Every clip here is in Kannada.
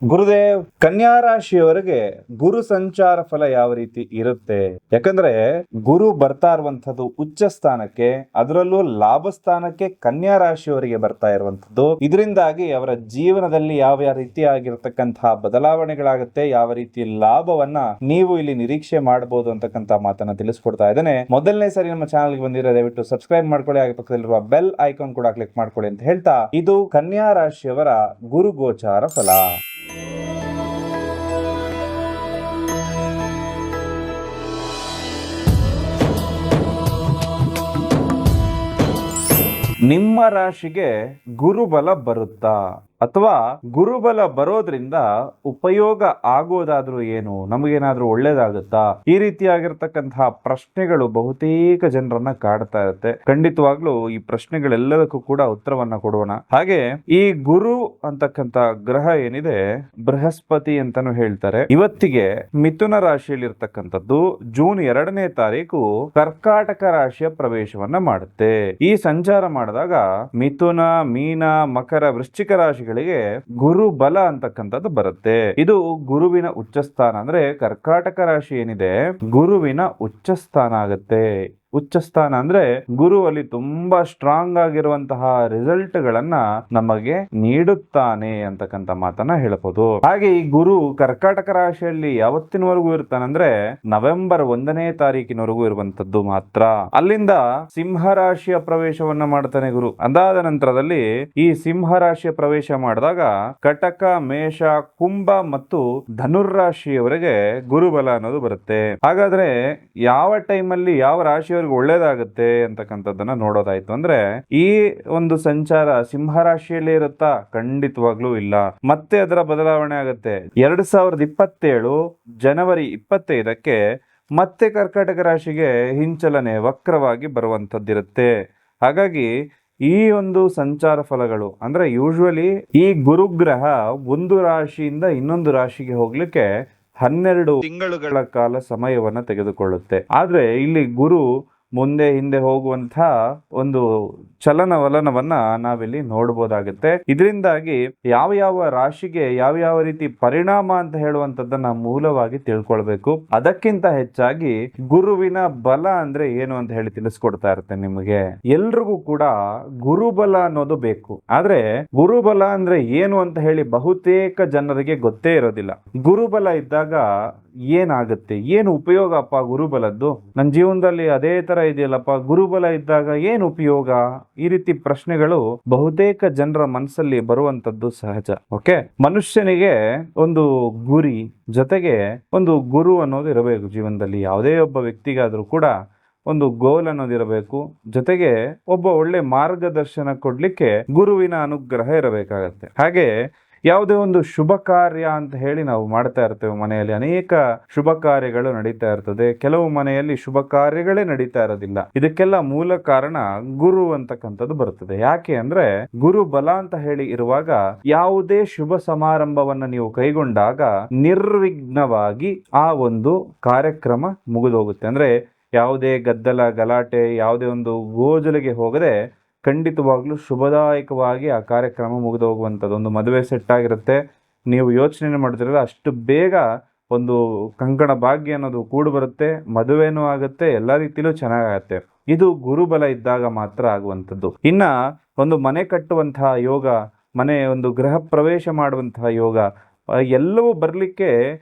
ಗುರುದೇವ್, ಕನ್ಯಾ ರಾಶಿಯವರಿಗೆ ಗುರು ಸಂಚಾರ ಫಲ ಯಾವ ರೀತಿ ಇರುತ್ತೆ? ಯಾಕಂದ್ರೆ ಗುರು ಬರ್ತಾ ಇರುವಂತದ್ದು ಉಚ್ಚ ಸ್ಥಾನಕ್ಕೆ, ಅದರಲ್ಲೂ ಲಾಭ ಸ್ಥಾನಕ್ಕೆ ಕನ್ಯಾ ರಾಶಿಯವರಿಗೆ ಬರ್ತಾ ಇರುವಂತದ್ದು. ಇದರಿಂದಾಗಿ ಅವರ ಜೀವನದಲ್ಲಿ ಯಾವ ರೀತಿಯಾಗಿರ್ತಕ್ಕಂತಹ ಬದಲಾವಣೆಗಳಾಗುತ್ತೆ, ಯಾವ ರೀತಿ ಲಾಭವನ್ನ ನೀವು ಇಲ್ಲಿ ನಿರೀಕ್ಷೆ ಮಾಡಬಹುದು ಅಂತಕ್ಕಂಥ ಮಾತನ್ನ ತಿಳಿಸ್ಕೊಡ್ತಾ ಇದ್ದೇನೆ. ಮೊದಲನೇ ಸರಿ ನಮ್ಮ ಚಾನಲ್ಗೆ ಬಂದಿರೋ ದಯವಿಟ್ಟು ಸಬ್ಸ್ಕ್ರೈಬ್ ಮಾಡ್ಕೊಳ್ಳಿ, ಹಾಗೆ ಪಕ್ಕದಲ್ಲಿರುವ ಬೆಲ್ ಐಕಾನ್ ಕೂಡ ಕ್ಲಿಕ್ ಮಾಡ್ಕೊಳ್ಳಿ ಅಂತ ಹೇಳ್ತಾ, ಇದು ಕನ್ಯಾ ರಾಶಿಯವರ ಗುರು ಗೋಚಾರ ಫಲ. ನಿಮ್ಮ ರಾಶಿಗೆ ಗುರುಬಲ ಬರುತ್ತಾ ಅಥವಾ ಗುರುಬಲ ಬರೋದ್ರಿಂದ ಉಪಯೋಗ ಆಗೋದಾದ್ರೂ ಏನು, ನಮಗೇನಾದ್ರೂ ಒಳ್ಳೇದಾಗುತ್ತಾ? ಈ ರೀತಿಯಾಗಿರ್ತಕ್ಕಂತಹ ಪ್ರಶ್ನೆಗಳು ಬಹುತೇಕ ಜನರನ್ನ ಕಾಡ್ತಾ ಇರುತ್ತೆ. ಖಂಡಿತವಾಗ್ಲೂ ಈ ಪ್ರಶ್ನೆಗಳೆಲ್ಲದಕ್ಕೂ ಕೂಡ ಉತ್ತರವನ್ನ ಕೊಡೋಣ. ಹಾಗೆ ಈ ಗುರು ಅಂತಕ್ಕಂಥ ಗ್ರಹ ಏನಿದೆ, ಬೃಹಸ್ಪತಿ ಅಂತಾನು ಹೇಳ್ತಾರೆ, ಇವತ್ತಿಗೆ ಮಿಥುನ ರಾಶಿಯಲ್ಲಿರ್ತಕ್ಕಂಥದ್ದು ಜೂನ್ 2ನೇ ತಾರೀಕು ಕರ್ಕಾಟಕ ರಾಶಿಯ ಪ್ರವೇಶವನ್ನ ಮಾಡುತ್ತೆ. ಈ ಸಂಚಾರ ಮಾಡಿದಾಗ ಮಿಥುನ, ಮೀನ, ಮಕರ, ವೃಶ್ಚಿಕ ರಾಶಿ ಗುರು ಬಲ ಅಂತಕ್ಕಂಥದ್ದು ಬರುತ್ತೆ. ಇದು ಗುರುವಿನ ಉಚ್ಚಸ್ಥಾನ. ಅಂದ್ರೆ ಕರ್ಕಾಟಕ ರಾಶಿ ಏನಿದೆ, ಗುರುವಿನ ಉಚ್ಚಸ್ಥಾನ ಆಗುತ್ತೆ. ಉಚ್ಚಸ್ಥಾನ ಅಂದ್ರೆ ಗುರು ಅಲ್ಲಿ ತುಂಬಾ ಸ್ಟ್ರಾಂಗ್ ಆಗಿರುವಂತಹ ರಿಸಲ್ಟ್ ಗಳನ್ನ ನಮಗೆ ನೀಡುತ್ತಾನೆ ಅಂತಕ್ಕಂಥ ಮಾತನ್ನ ಹೇಳಬಹುದು. ಹಾಗೆ ಈ ಗುರು ಕರ್ಕಾಟಕ ರಾಶಿಯಲ್ಲಿ ಯಾವತ್ತಿನವರೆಗೂ ಇರ್ತಾನಂದ್ರೆ ನವೆಂಬರ್ 1ನೇ ತಾರೀಕಿನವರೆಗೂ ಇರುವಂತದ್ದು ಮಾತ್ರ. ಅಲ್ಲಿಂದ ಸಿಂಹ ರಾಶಿಯ ಪ್ರವೇಶವನ್ನ ಮಾಡ್ತಾನೆ ಗುರು. ಅದಾದ ನಂತರದಲ್ಲಿ ಈ ಸಿಂಹ ರಾಶಿಯ ಪ್ರವೇಶ ಮಾಡಿದಾಗ ಕಟಕ, ಮೇಷ, ಕುಂಭ ಮತ್ತು ಧನುರ್ರಾಶಿಯವರೆಗೆ ಗುರುಬಲ ಅನ್ನೋದು ಬರುತ್ತೆ. ಹಾಗಾದ್ರೆ ಯಾವ ಟೈಮಲ್ಲಿ ಯಾವ ರಾಶಿಯ ಒಳ್ಳೇದಾಗುತ್ತೆ ಅಂತಕ್ಕಂಥದ್ದನ್ನ ನೋಡೋದಾಯ್ತು ಅಂದ್ರೆ, ಈ ಒಂದು ಸಂಚಾರ ಸಿಂಹ ರಾಶಿಯಲ್ಲೇ ಇರುತ್ತಾ? ಖಂಡಿತವಾಗ್ಲೂ ಇಲ್ಲ. ಮತ್ತೆ ಅದರ ಬದಲಾವಣೆ ಆಗುತ್ತೆ. 2027 ಜನವರಿ 25ಕ್ಕೆ ಮತ್ತೆ ಕರ್ಕಾಟಕ ರಾಶಿಗೆ ಹಿಂಚಲನೆ ವಕ್ರವಾಗಿ ಬರುವಂತದ್ದಿರುತ್ತೆ. ಹಾಗಾಗಿ ಈ ಒಂದು ಸಂಚಾರ ಫಲಗಳು ಅಂದ್ರೆ ಯೂಶುವಲಿ ಈ ಗುರುಗ್ರಹ ಒಂದು ರಾಶಿಯಿಂದ ಇನ್ನೊಂದು ರಾಶಿಗೆ ಹೋಗ್ಲಿಕ್ಕೆ 12 ತಿಂಗಳುಗಳ ಕಾಲ ಸಮಯವನ್ನ ತೆಗೆದುಕೊಳ್ಳುತ್ತೆ. ಆದ್ರೆ ಇಲ್ಲಿ ಗುರು ಮುಂದೆ ಹಿಂದೆ ಹೋಗುವಂತಹ ಒಂದು ಚಲನವಲನವನ್ನ ನಾವಿಲ್ಲಿ ನೋಡಬಹುದಾಗುತ್ತೆ. ಇದರಿಂದಾಗಿ ಯಾವ ರಾಶಿಗೆ ಯಾವ ರೀತಿ ಪರಿಣಾಮ ಅಂತ ಹೇಳುವಂತದ್ದನ್ನ ಮೂಲವಾಗಿ ತಿಳ್ಕೊಳ್ಬೇಕು. ಅದಕ್ಕಿಂತ ಹೆಚ್ಚಾಗಿ ಗುರುವಿನ ಬಲ ಅಂದ್ರೆ ಏನು ಅಂತ ಹೇಳಿ ತಿಳಿಸ್ಕೊಡ್ತಾ ಇರ್ತೇನೆ ನಿಮಗೆ. ಎಲ್ರಿಗೂ ಕೂಡ ಗುರುಬಲ ಅನ್ನೋದು ಬೇಕು. ಆದ್ರೆ ಗುರುಬಲ ಅಂದ್ರೆ ಏನು ಅಂತ ಹೇಳಿ ಬಹುತೇಕ ಜನರಿಗೆ ಗೊತ್ತೇ ಇರೋದಿಲ್ಲ. ಗುರುಬಲ ಇದ್ದಾಗ ಏನಾಗುತ್ತೆ, ಏನು ಉಪಯೋಗಪ್ಪ ಗುರುಬಲದ್ದು, ನನ್ನ ಜೀವನದಲ್ಲಿ ಅದೇ ತರ ಇದೆಯಲ್ಲಪ್ಪ, ಗುರುಬಲ ಇದ್ದಾಗ ಏನು ಉಪಯೋಗ? ಈ ರೀತಿ ಪ್ರಶ್ನೆಗಳು ಬಹುತೇಕ ಜನರ ಮನಸ್ಸಲ್ಲಿ ಬರುವಂತದ್ದು ಸಹಜ. ಓಕೆ, ಮನುಷ್ಯನಿಗೆ ಒಂದು ಗುರಿ ಜೊತೆಗೆ ಒಂದು ಗುರು ಅನ್ನೋದು ಇರಬೇಕು ಜೀವನದಲ್ಲಿ. ಯಾವುದೇ ಒಬ್ಬ ವ್ಯಕ್ತಿಗಾದ್ರೂ ಕೂಡ ಒಂದು ಗೋಲ್ ಅನ್ನೋದಿರಬೇಕು, ಜೊತೆಗೆ ಒಬ್ಬ ಒಳ್ಳೆ ಮಾರ್ಗದರ್ಶನ ಕೊಡ್ಲಿಕ್ಕೆ ಗುರುವಿನ ಅನುಗ್ರಹ ಇರಬೇಕಾಗತ್ತೆ. ಹಾಗೆ ಯಾವುದೇ ಒಂದು ಶುಭ ಕಾರ್ಯ ಅಂತ ಹೇಳಿ ನಾವು ಮಾಡ್ತಾ ಇರ್ತೇವೆ. ಮನೆಯಲ್ಲಿ ಅನೇಕ ಶುಭ ಕಾರ್ಯಗಳು ನಡೀತಾ ಇರ್ತದೆ. ಕೆಲವು ಮನೆಯಲ್ಲಿ ಶುಭ ಕಾರ್ಯಗಳೇ ನಡೀತಾ ಇರೋದಿಲ್ಲ. ಇದಕ್ಕೆಲ್ಲ ಮೂಲ ಕಾರಣ ಗುರು ಅಂತಕ್ಕಂಥದ್ದು ಬರುತ್ತದೆ. ಯಾಕೆ ಅಂದ್ರೆ ಗುರು ಬಲ ಅಂತ ಹೇಳಿ ಇರುವಾಗ ಯಾವುದೇ ಶುಭ ಸಮಾರಂಭವನ್ನ ನೀವು ಕೈಗೊಂಡಾಗ ನಿರ್ವಿಘ್ನವಾಗಿ ಆ ಒಂದು ಕಾರ್ಯಕ್ರಮ ಮುಗಿದೋಗುತ್ತೆ. ಅಂದ್ರೆ ಯಾವುದೇ ಗದ್ದಲ ಗಲಾಟೆ, ಯಾವುದೇ ಒಂದು ಗೋಜಲಿಗೆ ಹೋಗದೆ ಖಂಡಿತವಾಗ್ಲೂ ಶುಭದಾಯಕವಾಗಿ ಆ ಕಾರ್ಯಕ್ರಮ ಮುಗಿದು ಹೋಗುವಂಥದ್ದು. ಒಂದು ಮದುವೆ ಸೆಟ್ ಆಗಿರುತ್ತೆ, ನೀವು ಯೋಚನೆ ಮಾಡಿದ್ರಲ್ಲ ಅಷ್ಟು ಬೇಗ ಒಂದು ಕಂಕಣ ಭಾಗ್ಯ ಅನ್ನೋದು ಕೂಡು ಬರುತ್ತೆ, ಮದುವೆನೂ ಆಗುತ್ತೆ, ಎಲ್ಲ ರೀತಿಲೂ ಚೆನ್ನಾಗಾಗತ್ತೆ. ಇದು ಗುರುಬಲ ಇದ್ದಾಗ ಮಾತ್ರ ಆಗುವಂಥದ್ದು. ಇನ್ನ ಒಂದು ಮನೆ ಕಟ್ಟುವಂತಹ ಯೋಗ, ಮನೆ ಒಂದು ಗೃಹ ಪ್ರವೇಶ ಮಾಡುವಂತಹ ಯೋಗ, ಎಲ್ಲವೂ ಬರಲಿಕ್ಕೆ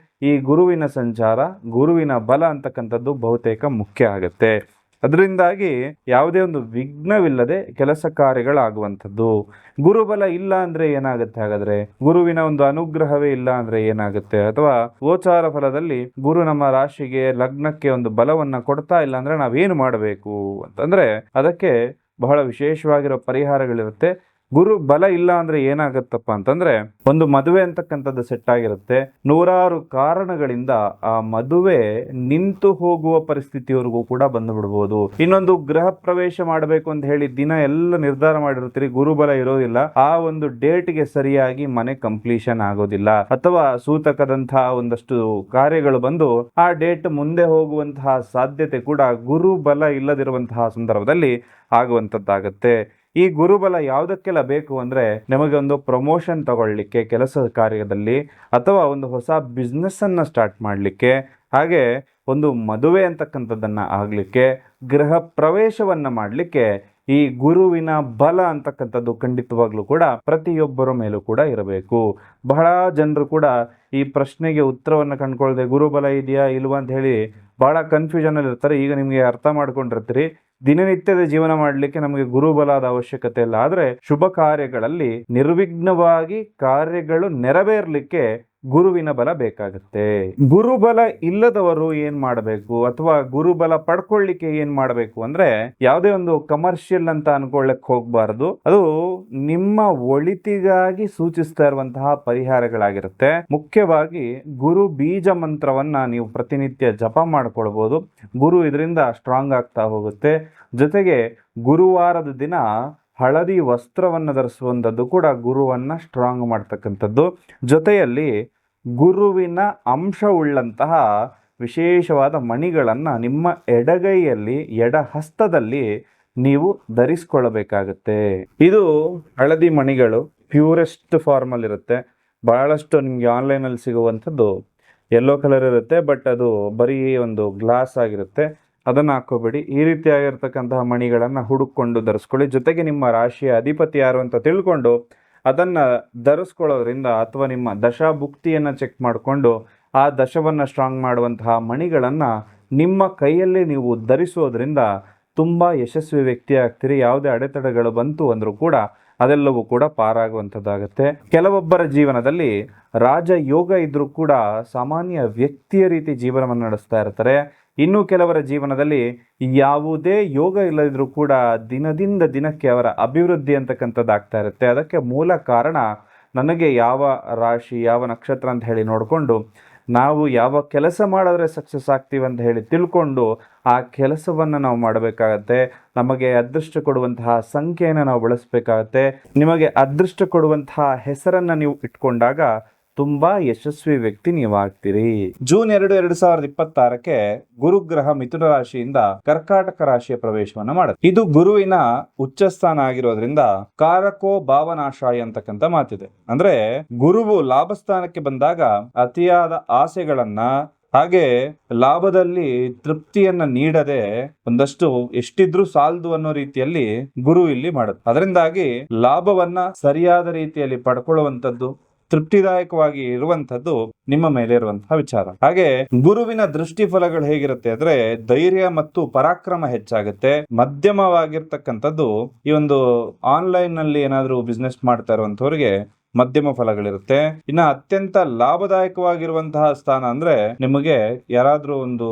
ಈ ಗುರುವಿನ ಸಂಚಾರ, ಗುರುವಿನ ಬಲ ಅಂತಕ್ಕಂಥದ್ದು ಬಹುತೇಕ ಮುಖ್ಯ ಆಗುತ್ತೆ. ಅದರಿಂದಾಗಿ ಯಾವುದೇ ಒಂದು ವಿಘ್ನವಿಲ್ಲದೆ ಕೆಲಸ ಕಾರ್ಯಗಳಾಗುವಂಥದ್ದು. ಗುರುಬಲ ಇಲ್ಲ ಅಂದ್ರೆ ಏನಾಗುತ್ತೆ? ಹಾಗಾದ್ರೆ ಗುರುವಿನ ಒಂದು ಅನುಗ್ರಹವೇ ಇಲ್ಲ ಅಂದ್ರೆ ಏನಾಗುತ್ತೆ? ಅಥವಾ ಗೋಚಾರ ಫಲದಲ್ಲಿ ಗುರು ನಮ್ಮ ರಾಶಿಗೆ, ಲಗ್ನಕ್ಕೆ ಒಂದು ಬಲವನ್ನ ಕೊಡ್ತಾ ಇಲ್ಲ ಅಂದ್ರೆ ನಾವೇನು ಮಾಡಬೇಕು ಅಂತಂದ್ರೆ, ಅದಕ್ಕೆ ಬಹಳ ವಿಶೇಷವಾಗಿರೋ ಪರಿಹಾರಗಳಿರುತ್ತೆ. ಗುರು ಬಲ ಇಲ್ಲ ಅಂದ್ರೆ ಏನಾಗತ್ತಪ್ಪ ಅಂತಂದ್ರೆ, ಒಂದು ಮದುವೆ ಅಂತಕ್ಕಂಥದ್ದು ಸೆಟ್ ಆಗಿರುತ್ತೆ, ನೂರಾರು ಕಾರಣಗಳಿಂದ ಆ ಮದುವೆ ನಿಂತು ಹೋಗುವ ಪರಿಸ್ಥಿತಿವರೆಗೂ ಕೂಡ ಬಂದು ಬಿಡ್ಬೋದು. ಇನ್ನೊಂದು ಗೃಹ ಪ್ರವೇಶ ಮಾಡಬೇಕು ಅಂತ ಹೇಳಿ ದಿನ ಎಲ್ಲ ನಿರ್ಧಾರ ಮಾಡಿರ್ತೀರಿ, ಗುರುಬಲ ಇರೋದಿಲ್ಲ, ಆ ಒಂದು ಡೇಟ್ಗೆ ಸರಿಯಾಗಿ ಮನೆ ಕಂಪ್ಲೀಷನ್ ಆಗೋದಿಲ್ಲ, ಅಥವಾ ಸೂತಕದಂತಹ ಒಂದಷ್ಟು ಕಾರ್ಯಗಳು ಬಂದು ಆ ಡೇಟ್ ಮುಂದೆ ಹೋಗುವಂತಹ ಸಾಧ್ಯತೆ ಕೂಡ ಗುರು ಬಲ ಇಲ್ಲದಿರುವಂತಹ ಸಂದರ್ಭದಲ್ಲಿ ಆಗುವಂತದ್ದಾಗತ್ತೆ. ಈ ಗುರುಬಲ ಯಾವುದಕ್ಕೆಲ್ಲ ಬೇಕು ಅಂದ್ರೆ ನಿಮಗೆ ಒಂದು ಪ್ರಮೋಷನ್ ತಗೊಳ್ಳಿಕ್ಕೆ ಕೆಲಸ ಕಾರ್ಯದಲ್ಲಿ, ಅಥವಾ ಒಂದು ಹೊಸ ಬಿಸ್ನೆಸ್ ಅನ್ನ ಸ್ಟಾರ್ಟ್ ಮಾಡಲಿಕ್ಕೆ, ಹಾಗೆ ಒಂದು ಮದುವೆ ಅಂತಕ್ಕಂಥದ್ದನ್ನ ಆಗ್ಲಿಕ್ಕೆ, ಗೃಹ ಪ್ರವೇಶವನ್ನ ಮಾಡಲಿಕ್ಕೆ ಈ ಗುರುವಿನ ಬಲ ಅಂತಕ್ಕಂಥದ್ದು ಖಂಡಿತವಾಗ್ಲೂ ಕೂಡ ಪ್ರತಿಯೊಬ್ಬರ ಮೇಲೂ ಕೂಡ ಇರಬೇಕು. ಬಹಳ ಜನರು ಕೂಡ ಈ ಪ್ರಶ್ನೆಗೆ ಉತ್ತರವನ್ನು ಕಂಡುಕೊಳ್ಳದೆ ಗುರುಬಲ ಇದೆಯಾ ಇಲ್ವಾ ಅಂತ ಹೇಳಿ ಬಹಳ ಕನ್ಫ್ಯೂಷನ್ ಅಲ್ಲಿ ಇರ್ತಾರೆ. ಈಗ ನಿಮಗೆ ಅರ್ಥ ಮಾಡ್ಕೊಂಡಿರ್ತೀರಿ, ದಿನನಿತ್ಯದ ಜೀವನ ಮಾಡಲಿಕ್ಕೆ ನಮಗೆ ಗುರುಬಲದ ಅವಶ್ಯಕತೆ ಇಲ್ಲ, ಆದ್ರೆ ಶುಭ ಕಾರ್ಯಗಳಲ್ಲಿ ನಿರ್ವಿಘ್ನವಾಗಿ ಕಾರ್ಯಗಳು ನೆರವೇರ್ಲಿಕ್ಕೆ ಗುರುವಿನ ಬಲ ಬೇಕಾಗುತ್ತೆ. ಗುರುಬಲ ಇಲ್ಲದವರು ಏನ್ ಮಾಡಬೇಕು, ಅಥವಾ ಗುರುಬಲ ಪಡ್ಕೊಳ್ಳಿಕ್ಕೆ ಏನ್ ಮಾಡಬೇಕು ಅಂದ್ರೆ, ಯಾವುದೇ ಒಂದು ಕಮರ್ಷಿಯಲ್ ಅಂತ ಅನ್ಕೊಳ್ಳಕ್ ಹೋಗ್ಬಾರ್ದು. ಅದು ನಿಮ್ಮ ಒಳಿತಿಗಾಗಿ ಸೂಚಿಸ್ತಾ ಇರುವಂತಹ ಪರಿಹಾರಗಳಾಗಿರುತ್ತೆ. ಮುಖ್ಯವಾಗಿ ಗುರು ಬೀಜ ಮಂತ್ರವನ್ನ ನೀವು ಪ್ರತಿನಿತ್ಯ ಜಪ ಮಾಡ್ಕೊಳ್ಬಹುದು. ಗುರು ಇದರಿಂದ ಸ್ಟ್ರಾಂಗ್ ಆಗ್ತಾ ಹೋಗುತ್ತೆ. ಜೊತೆಗೆ ಗುರುವಾರದ ದಿನ ಹಳದಿ ವಸ್ತ್ರವನ್ನು ಧರಿಸುವಂಥದ್ದು ಕೂಡ ಗುರುವನ್ನ ಸ್ಟ್ರಾಂಗ್ ಮಾಡ್ತಕ್ಕಂಥದ್ದು. ಜೊತೆಯಲ್ಲಿ ಗುರುವಿನ ಅಂಶವುಳ್ಳಂತಹ ವಿಶೇಷವಾದ ಮಣಿಗಳನ್ನ ನಿಮ್ಮ ಎಡಗೈಯಲ್ಲಿ, ಎಡ ಹಸ್ತದಲ್ಲಿ ನೀವು ಧರಿಸ್ಕೊಳ್ಬೇಕಾಗತ್ತೆ. ಇದು ಹಳದಿ ಮಣಿಗಳು ಪ್ಯೂರೆಸ್ಟ್ ಫಾರ್ಮಲ್ ಇರುತ್ತೆ. ಬಹಳಷ್ಟು ನಿಮ್ಗೆ ಆನ್ಲೈನಲ್ಲಿ ಸಿಗುವಂಥದ್ದು ಯೆಲ್ಲೋ ಕಲರ್ ಇರುತ್ತೆ, ಬಟ್ ಅದು ಬರೀ ಒಂದು ಗ್ಲಾಸ್ ಆಗಿರುತ್ತೆ. ಅದನ್ನು ಹಾಕೋಬೇಡಿ. ಈ ರೀತಿಯಾಗಿರ್ತಕ್ಕಂತಹ ಮಣಿಗಳನ್ನು ಹುಡುಕೊಂಡು ಧರಿಸ್ಕೊಳ್ಳಿ. ಜೊತೆಗೆ ನಿಮ್ಮ ರಾಶಿಯ ಅಧಿಪತಿ ಯಾರು ಅಂತ ತಿಳ್ಕೊಂಡು ಅದನ್ನು ಧರಿಸ್ಕೊಳ್ಳೋದ್ರಿಂದ, ಅಥವಾ ನಿಮ್ಮ ದಶಾ ಭುಕ್ತಿಯನ್ನು ಚೆಕ್ ಮಾಡಿಕೊಂಡು ಆ ದಶವನ್ನು ಸ್ಟ್ರಾಂಗ್ ಮಾಡುವಂತಹ ಮಣಿಗಳನ್ನು ನಿಮ್ಮ ಕೈಯಲ್ಲಿ ನೀವು ಧರಿಸೋದ್ರಿಂದ ತುಂಬ ಯಶಸ್ವಿ ವ್ಯಕ್ತಿ ಆಗ್ತೀರಿ. ಯಾವುದೇ ಅಡೆತಡೆಗಳು ಬಂತು ಅಂದರೂ ಕೂಡ ಅದೆಲ್ಲವೂ ಕೂಡ ಪಾರಾಗುವಂಥದ್ದಾಗುತ್ತೆ. ಕೆಲವೊಬ್ಬರ ಜೀವನದಲ್ಲಿ ರಾಜಯೋಗ ಇದ್ರೂ ಕೂಡ ಸಾಮಾನ್ಯ ವ್ಯಕ್ತಿಯ ರೀತಿ ಜೀವನವನ್ನು ನಡೆಸ್ತಾ ಇರ್ತಾರೆ. ಇನ್ನು ಕೆಲವರ ಜೀವನದಲ್ಲಿ ಯಾವುದೇ ಯೋಗ ಇಲ್ಲದಿದ್ರೂ ಕೂಡ ದಿನದಿಂದ ದಿನಕ್ಕೆ ಅವರ ಅಭಿವೃದ್ಧಿ ಅಂತಕ್ಕಂಥದ್ದು ಆಗ್ತಾ ಇರುತ್ತೆ. ಅದಕ್ಕೆ ಮೂಲ ಕಾರಣ ನನಗೆ ಯಾವ ರಾಶಿ, ಯಾವ ನಕ್ಷತ್ರ ಅಂತ ಹೇಳಿ ನೋಡಿಕೊಂಡು ನಾವು ಯಾವ ಕೆಲಸ ಮಾಡಿದ್ರೆ ಸಕ್ಸಸ್ ಆಗ್ತೀವಿ ಅಂತ ಹೇಳಿ ತಿಳ್ಕೊಂಡು ಆ ಕೆಲಸವನ್ನು ನಾವು ಮಾಡಬೇಕಾಗತ್ತೆ. ನಮಗೆ ಅದೃಷ್ಟ ಕೊಡುವಂತಹ ಸಂಖ್ಯೆಯನ್ನು ನಾವು ಬಳಸಬೇಕಾಗತ್ತೆ. ನಿಮಗೆ ಅದೃಷ್ಟ ಕೊಡುವಂತಹ ಹೆಸರನ್ನು ನೀವು ಇಟ್ಕೊಂಡಾಗ ತುಂಬಾ ಯಶಸ್ವಿ ವ್ಯಕ್ತಿ ನೀವಾಗ್ತೀರಿ. ಜೂನ್ 2, 2026ಕ್ಕೆ ಗುರುಗ್ರಹ ಮಿಥುನ ರಾಶಿಯಿಂದ ಕರ್ಕಾಟಕ ರಾಶಿಯ ಪ್ರವೇಶವನ್ನ ಮಾಡುತ್ತೆ. ಇದು ಗುರುವಿನ ಉಚ್ಚ ಸ್ಥಾನ ಆಗಿರೋದ್ರಿಂದ ಕಾರಕೋ ಭಾವನಾಶಾಯ ಅಂತಕ್ಕಂಥ ಮಾತಿದೆ. ಅಂದ್ರೆ ಗುರುವು ಲಾಭಸ್ಥಾನಕ್ಕೆ ಬಂದಾಗ ಅತಿಯಾದ ಆಸೆಗಳನ್ನ, ಹಾಗೆ ಲಾಭದಲ್ಲಿ ತೃಪ್ತಿಯನ್ನ ನೀಡದೆ ಒಂದಷ್ಟು ಎಷ್ಟಿದ್ರೂ ಸಾಲದು ಅನ್ನೋ ರೀತಿಯಲ್ಲಿ ಗುರು ಇಲ್ಲಿ ಮಾಡುತ್ತೆ. ಅದರಿಂದಾಗಿ ಲಾಭವನ್ನ ಸರಿಯಾದ ರೀತಿಯಲ್ಲಿ ಪಡ್ಕೊಳ್ಳುವಂಥದ್ದು, ತೃಪ್ತಿದಾಯಕವಾಗಿ ಇರುವಂತದ್ದು ನಿಮ್ಮ ಮೇಲೆ ಇರುವಂತಹ ವಿಚಾರ. ಹಾಗೆ ಗುರುವಿನ ದೃಷ್ಟಿ ಫಲಗಳು ಹೇಗಿರುತ್ತೆ ಅಂದ್ರೆ, ಧೈರ್ಯ ಮತ್ತು ಪರಾಕ್ರಮ ಹೆಚ್ಚಾಗುತ್ತೆ. ಮಧ್ಯಮವಾಗಿರ್ತಕ್ಕಂಥದ್ದು ಈ ಒಂದು ಆನ್ಲೈನ್ ನಲ್ಲಿ ಏನಾದ್ರೂ ಬಿಸ್ನೆಸ್ ಮಾಡ್ತಾ ಇರುವಂತವ್ರಿಗೆ ಮಧ್ಯಮ ಫಲಗಳಿರುತ್ತೆ. ಇನ್ನು ಅತ್ಯಂತ ಲಾಭದಾಯಕವಾಗಿರುವಂತಹ ಸ್ಥಾನ ಅಂದ್ರೆ, ನಿಮಗೆ ಯಾರಾದ್ರೂ ಒಂದು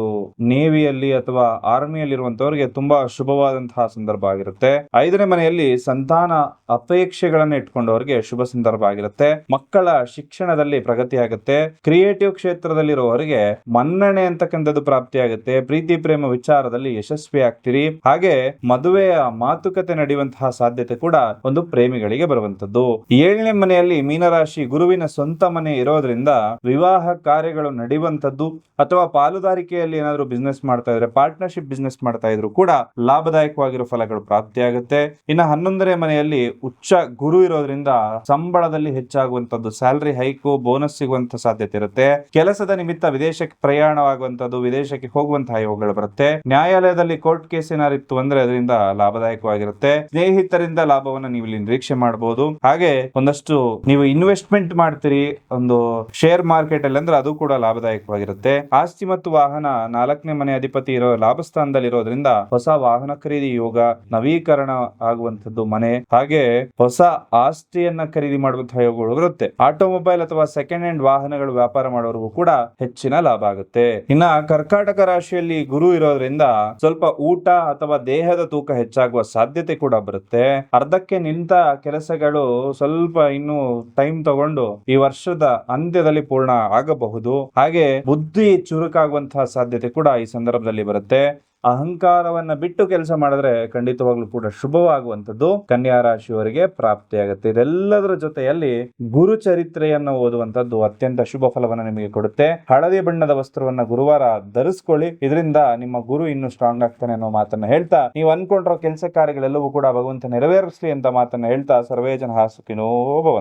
ನೇವಿಯಲ್ಲಿ ಅಥವಾ ಆರ್ಮಿಯಲ್ಲಿ ಇರುವಂತವರಿಗೆ ತುಂಬಾ ಶುಭವಾದಂತಹ ಸಂದರ್ಭ ಆಗಿರುತ್ತೆ. 5ನೇ ಮನೆಯಲ್ಲಿ ಸಂತಾನ ಅಪೇಕ್ಷೆಗಳನ್ನ ಇಟ್ಕೊಂಡವರಿಗೆ ಶುಭ ಸಂದರ್ಭ ಆಗಿರುತ್ತೆ. ಮಕ್ಕಳ ಶಿಕ್ಷಣದಲ್ಲಿ ಪ್ರಗತಿ ಆಗುತ್ತೆ. ಕ್ರಿಯೇಟಿವ್ ಕ್ಷೇತ್ರದಲ್ಲಿರುವವರಿಗೆ ಮನ್ನಣೆ ಅಂತಕ್ಕಂಥದ್ದು ಪ್ರಾಪ್ತಿ ಆಗುತ್ತೆ. ಪ್ರೀತಿ ಪ್ರೇಮ ವಿಚಾರದಲ್ಲಿ ಯಶಸ್ವಿ ಆಗ್ತೀರಿ. ಹಾಗೆ ಮದುವೆಯ ಮಾತುಕತೆ ನಡೆಯುವಂತಹ ಸಾಧ್ಯತೆ ಕೂಡ ಒಂದು ಪ್ರೇಮಿಗಳಿಗೆ ಬರುವಂತದ್ದು. 7ನೇ ಮನೆಯಲ್ಲಿ ಮೀನರಾಶಿ ಗುರುವಿನ ಸ್ವಂತ ಮನೆ ಇರೋದ್ರಿಂದ ವಿವಾಹ ಕಾರ್ಯಗಳು ನಡೆಯುವಂತದ್ದು, ಅಥವಾ ಪಾಲುದಾರಿಕೆಯಲ್ಲಿ ಏನಾದ್ರು ಬಿಸ್ನೆಸ್ ಮಾಡ್ತಾ ಇದ್ರೆ, ಪಾರ್ಟ್ನರ್ಶಿಪ್ ಬಿಸ್ನೆಸ್ ಮಾಡ್ತಾ ಇದ್ರು ಕೂಡ ಲಾಭದಾಯಕವಾಗಿರೋ ಫಲಗಳು ಪ್ರಾಪ್ತಿಯಾಗುತ್ತೆ. ಇನ್ನು 11ನೇ ಮನೆಯಲ್ಲಿ ಉಚ್ಚ ಗುರು ಇರೋದ್ರಿಂದ ಸಂಬಳದಲ್ಲಿ ಹೆಚ್ಚಾಗುವಂತದ್ದು, ಸ್ಯಾಲರಿ ಹೈಕು, ಬೋನಸ್ ಸಿಗುವಂತ ಸಾಧ್ಯತೆ ಇರುತ್ತೆ. ಕೆಲಸದ ನಿಮಿತ್ತ ವಿದೇಶಕ್ಕೆ ಪ್ರಯಾಣವಾಗುವಂತದ್ದು, ವಿದೇಶಕ್ಕೆ ಹೋಗುವಂತಹ ಯೋಗಗಳು ಬರುತ್ತೆ. ನ್ಯಾಯಾಲಯದಲ್ಲಿ ಕೋರ್ಟ್ ಕೇಸ್ ಏನಾರಿತ್ತು ಅಂದ್ರೆ ಅದರಿಂದ ಲಾಭದಾಯಕವಾಗಿರುತ್ತೆ. ಸ್ನೇಹಿತರಿಂದ ಲಾಭವನ್ನು ನೀವು ಇಲ್ಲಿ ನಿರೀಕ್ಷೆ ಮಾಡಬಹುದು. ಹಾಗೆ ಒಂದಷ್ಟು ನೀವು ಇನ್ವೆಸ್ಟ್ಮೆಂಟ್ ಮಾಡ್ತೀರಿ ಒಂದು ಶೇರ್ ಮಾರ್ಕೆಟ್ ಅಲ್ಲಿ ಅಂದ್ರೆ ಅದು ಕೂಡ ಲಾಭದಾಯಕವಾಗಿರುತ್ತೆ. ಆಸ್ತಿ ಮತ್ತು ವಾಹನ 4ನೇ ಮನೆ ಅಧಿಪತಿ ಇರೋ ಲಾಭಸ್ಥಾನದಲ್ಲಿ ಇರೋದ್ರಿಂದ ಹೊಸ ವಾಹನ ಖರೀದಿ ಯೋಗ, ನವೀಕರಣ ಆಗುವಂತದ್ದು ಮನೆ, ಹಾಗೆ ಹೊಸ ಆಸ್ತಿಯನ್ನ ಖರೀದಿ ಮಾಡುವಂತಹ ಯೋಗಗಳು ಬರುತ್ತೆ. ಆಟೋಮೊಬೈಲ್ ಅಥವಾ ಸೆಕೆಂಡ್ ಹ್ಯಾಂಡ್ ವಾಹನಗಳು ವ್ಯಾಪಾರ ಮಾಡೋರಿಗೂ ಕೂಡ ಹೆಚ್ಚಿನ ಲಾಭ ಆಗುತ್ತೆ. ಇನ್ನ ಕರ್ಕಾಟಕ ರಾಶಿಯಲ್ಲಿ ಗುರು ಇರೋದ್ರಿಂದ ಸ್ವಲ್ಪ ಊಟ ಅಥವಾ ದೇಹದ ತೂಕ ಹೆಚ್ಚಾಗುವ ಸಾಧ್ಯತೆ ಕೂಡ ಬರುತ್ತೆ. ಅರ್ಧಕ್ಕೆ ನಿಂತ ಕೆಲಸಗಳು ಸ್ವಲ್ಪ ಇನ್ನು ಟೈಮ್ ತಗೊಂಡು ಈ ವರ್ಷದ ಅಂತ್ಯದಲ್ಲಿ ಪೂರ್ಣ ಆಗಬಹುದು. ಹಾಗೆ ಬುದ್ಧಿ ಚುರುಕಾಗುವಂತಹ ಸಾಧ್ಯತೆ ಕೂಡ ಈ ಸಂದರ್ಭದಲ್ಲಿ ಬರುತ್ತೆ. ಅಹಂಕಾರವನ್ನ ಬಿಟ್ಟು ಕೆಲಸ ಮಾಡಿದ್ರೆ ಖಂಡಿತವಾಗ್ಲೂ ಕೂಡ ಶುಭವಾಗುವಂತದ್ದು ಕನ್ಯಾ ರಾಶಿಯವರಿಗೆ ಪ್ರಾಪ್ತಿಯಾಗುತ್ತೆ. ಇದೆಲ್ಲದರ ಜೊತೆಯಲ್ಲಿ ಗುರು ಚರಿತ್ರೆಯನ್ನು ಓದುವಂತದ್ದು ಅತ್ಯಂತ ಶುಭ ಫಲವನ್ನ ನಿಮಗೆ ಕೊಡುತ್ತೆ. ಹಳದಿ ಬಣ್ಣದ ವಸ್ತ್ರವನ್ನ ಗುರುವಾರ ಧರಿಸ್ಕೊಳ್ಳಿ. ಇದರಿಂದ ನಿಮ್ಮ ಗುರು ಇನ್ನು ಸ್ಟ್ರಾಂಗ್ ಆಗ್ತಾನೆ ಅನ್ನೋ ಮಾತನ್ನ ಹೇಳ್ತಾ, ನೀವು ಅನ್ಕೊಂಡಿರೋ ಕೆಲಸ ಕಾರ್ಯಗಳೆಲ್ಲವೂ ಕೂಡ ಭಗವಂತ ನೆರವೇರಿಸಲಿ ಅಂತ ಮಾತನ್ನ ಹೇಳ್ತಾ, ಸರ್ವೇ ಜನ ಸುಖಿನೋ ಭವಂತು.